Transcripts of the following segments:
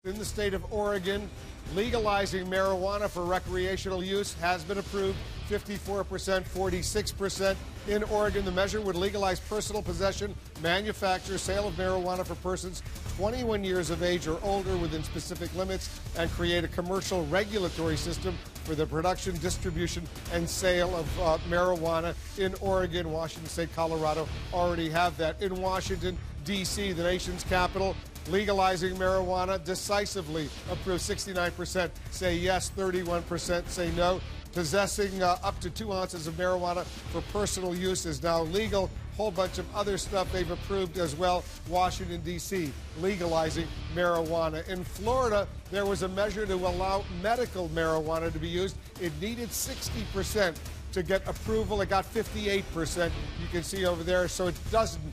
In the state of Oregon, legalizing marijuana for recreational use has been approved, 54%, 46%. In Oregon, the measure would legalize personal possession, manufacture, sale of marijuana for persons 21 years of age or older within specific limits and create a commercial regulatory system for the production, distribution, and sale of marijuana in Oregon. Washington State, Colorado already have that. In Washington, D.C., the nation's capital, legalizing marijuana decisively approved. 69% say yes, 31% say no. Possessing up to 2 ounces of marijuana for personal use is now legal. Whole bunch of other stuff they've approved as well. Washington, D.C., legalizing marijuana. In Florida, there was a measure to allow medical marijuana to be used. It needed 60% to get approval. It got 58%. You can see over there, so it doesn't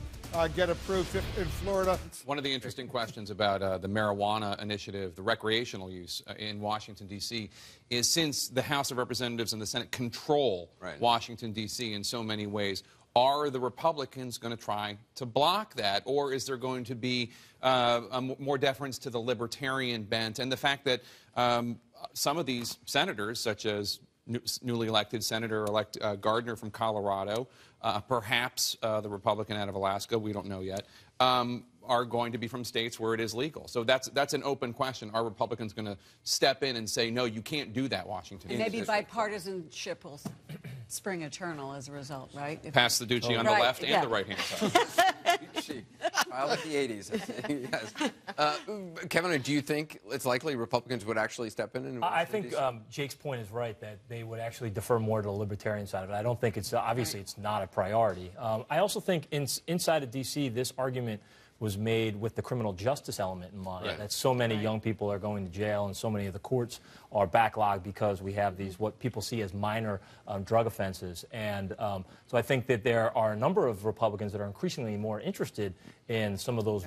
get approved in Florida. One of the interesting questions about the marijuana initiative, the recreational use in Washington, D.C., is since the House of Representatives and the Senate control Washington, D.C. in so many ways, are the Republicans going to try to block that, or is there going to be more deference to the libertarian bent? And the fact that some of these senators, such as newly elected Senator-elect Gardner from Colorado, perhaps the Republican out of Alaska, we don't know yet, are going to be from states where it is legal. So that's an open question. Are Republicans going to step in and say, no, you can't do that, Washington? And maybe bipartisanship will spring eternal as a result, right? Pass the Ducey on the left and the right-hand side. I like the 80s. Yes. Kevin, do you think it's likely Republicans would actually step in? I think Jake's point is right, that they would actually defer more to the libertarian side of it. I don't think it's, obviously, it's not a priority. I also think inside of D.C., this argument was made with the criminal justice element in mind, that so many young people are going to jail and so many of the courts are backlogged because we have these, what people see as minor drug offenses. And so I think that there are a number of Republicans that are increasingly more interested in some of those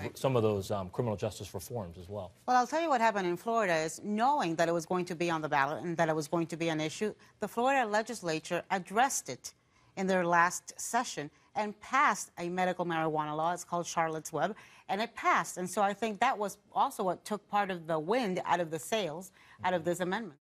criminal justice reforms as well. Well, I'll tell you what happened in Florida is, knowing that it was going to be on the ballot and that it was going to be an issue, the Florida legislature addressed it in their last session and passed a medical marijuana law. It's called Charlotte's Web, and it passed. And so I think that was also what took part of the wind out of the sails out of this amendment.